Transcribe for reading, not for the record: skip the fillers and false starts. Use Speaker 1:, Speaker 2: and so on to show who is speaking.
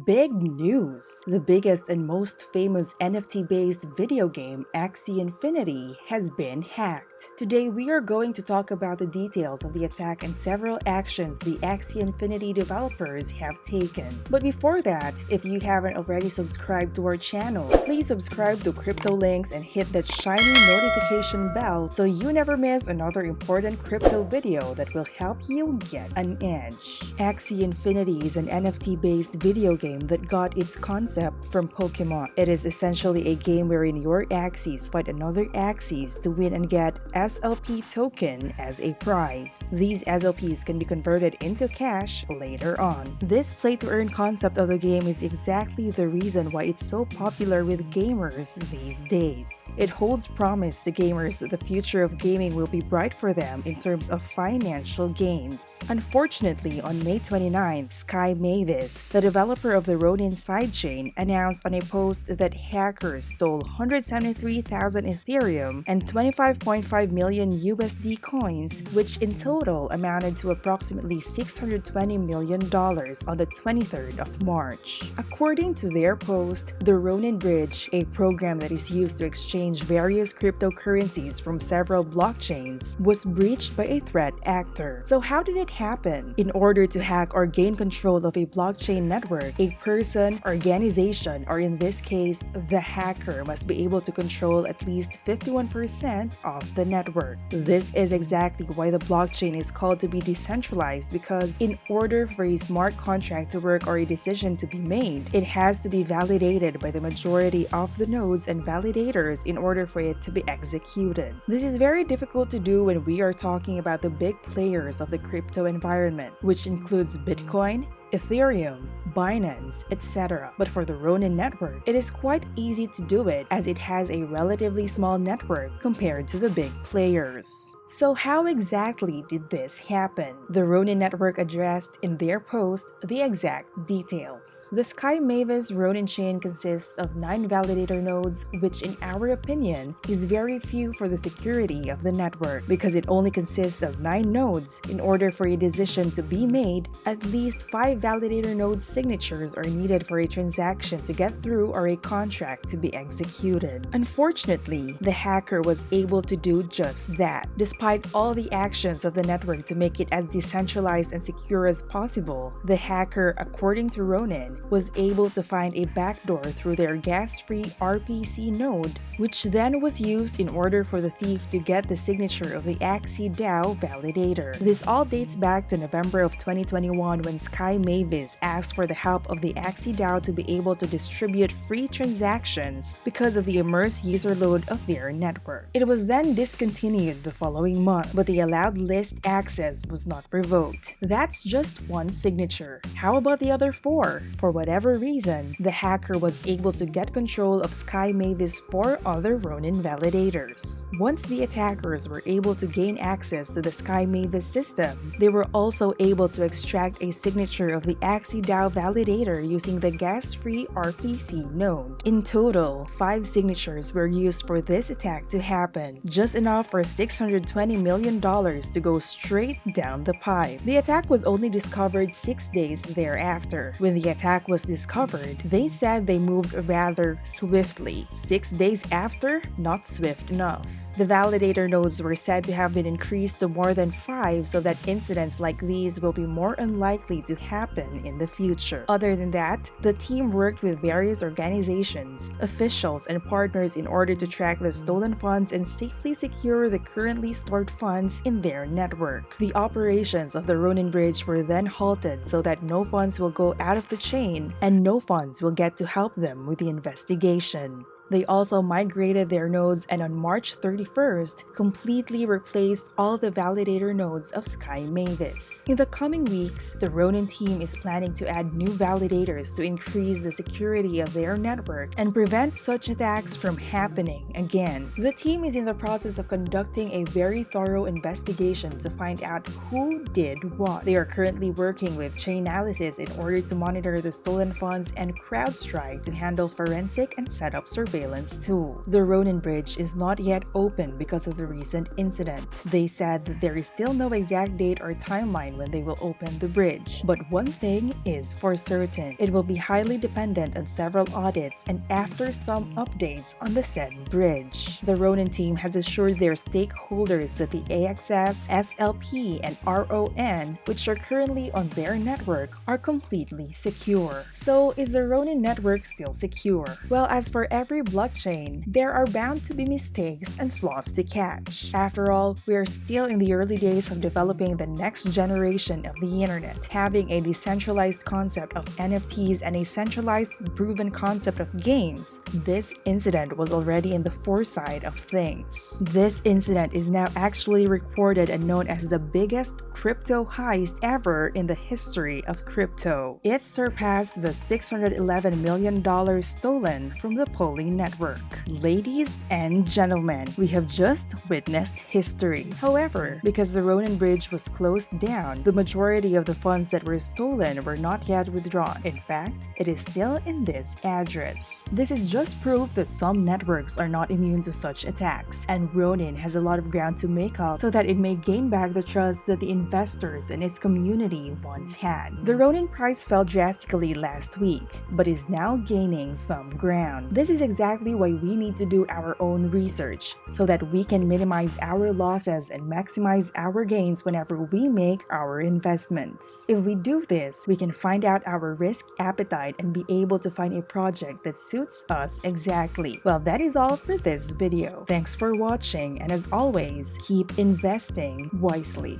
Speaker 1: Big news! The biggest and most famous NFT-based video game, Axie Infinity, has been hacked. Today we are going to talk about the details of the attack and several actions the Axie Infinity developers have taken. But before that, if you haven't already subscribed to our channel, please subscribe to Crypto Links and hit that shiny notification bell so you never miss another important crypto video that will help you get an edge. Axie Infinity is an NFT-based video game that got its concept from Pokemon. It is essentially a game wherein your Axies fight another Axies to win and get SLP token as a prize. These SLPs can be converted into cash later on. This play-to-earn concept of the game is exactly the reason why it's so popular with gamers these days. It holds promise to gamers that the future of gaming will be bright for them in terms of financial gains. Unfortunately, on May 29th, Mavis, the developer of the Ronin sidechain, announced on a post that hackers stole 173,000 Ethereum and 25.5 million USD coins, which in total amounted to approximately $620 million on the 23rd of March. According to their post, the Ronin bridge, a program that is used to exchange various cryptocurrencies from several blockchains, was breached by a threat actor. So how did it happen? In order to hack or gain control of a blockchain network, a person, organization, or in this case, the hacker must be able to control at least 51% of the network. This is exactly why the blockchain is called to be decentralized, because in order for a smart contract to work or a decision to be made, it has to be validated by the majority of the nodes and validators in order for it to be executed. This is very difficult to do when we are talking about the big players of the crypto environment, which includes Bitcoin, Ethereum, Binance, etc. But for the Ronin network, it is quite easy to do it as it has a relatively small network compared to the big players. So how exactly did this happen? The Ronin network addressed in their post the exact details. The Mavis Ronin chain consists of 9 validator nodes, which in our opinion is very few for the security of the network. Because it only consists of 9 nodes, in order for a decision to be made, at least 5 validator nodes signatures are needed for a transaction to get through or a contract to be executed. Unfortunately, the hacker was able to do just that. Despite all the actions of the network to make it as decentralized and secure as possible, the hacker, according to Ronin, was able to find a backdoor through their gas-free RPC node, which then was used in order for the thief to get the signature of the Axie DAO validator. This all dates back to November of 2021 when Mavis asked for the help of the Axie DAO to be able to distribute free transactions because of the immense user load of their network. It was then discontinued the following month, but the allowed list access was not revoked. That's just one signature. How about the other 4? For whatever reason, the hacker was able to get control of Mavis' 4 other Ronin validators. Once the attackers were able to gain access to the Mavis system, they were also able to extract a signature of the Axie DAO validator using the gas-free RPC node. In total, 5 signatures were used for this attack to happen, just enough for $620 million to go straight down the pipe. The attack was only discovered 6 days thereafter. When the attack was discovered, they said they moved rather swiftly. 6 days after, not swift enough. The validator nodes were said to have been increased to more than 5 so that incidents like these will be more unlikely to happen in the future. Other than that, the team worked with various organizations, officials, and partners in order to track the stolen funds and safely secure the currently stored funds in their network. The operations of the Ronin bridge were then halted so that no funds will go out of the chain and no funds will get to help them with the investigation. They also migrated their nodes and on March 31st, completely replaced all the validator nodes of Mavis. In the coming weeks, the Ronin team is planning to add new validators to increase the security of their network and prevent such attacks from happening again. The team is in the process of conducting a very thorough investigation to find out who did what. They are currently working with Chainalysis in order to monitor the stolen funds and CrowdStrike to handle forensic and setup surveillance surveillance tool. The Ronin bridge is not yet open because of the recent incident. They said that there is still no exact date or timeline when they will open the bridge. But one thing is for certain, it will be highly dependent on several audits and after some updates on the said bridge. The Ronin team has assured their stakeholders that the Axies, SLP, and RON, which are currently on their network, are completely secure. So, is the Ronin network still secure? Well, as for every blockchain, there are bound to be mistakes and flaws to catch. After all, we are still in the early days of developing the next generation of the internet. Having a decentralized concept of NFTs and a centralized proven concept of games, this incident was already in the foresight of things. This incident is now actually recorded and known as the biggest crypto heist ever in the history of crypto. It surpassed the $611 million stolen from the Poly network. Ladies and gentlemen, we have just witnessed history. However, because the Ronin bridge was closed down, the majority of the funds that were stolen were not yet withdrawn. In fact, it is still in this address. This is just proof that some networks are not immune to such attacks, and Ronin has a lot of ground to make up so that it may gain back the trust that the investors and its community once had. The Ronin price fell drastically last week, but is now gaining some ground. This is exactly why we need to do our own research, so that we can minimize our losses and maximize our gains whenever we make our investments. If we do this, we can find out our risk appetite and be able to find a project that suits us exactly. Well, that is all for this video. Thanks for watching, and as always, keep investing wisely.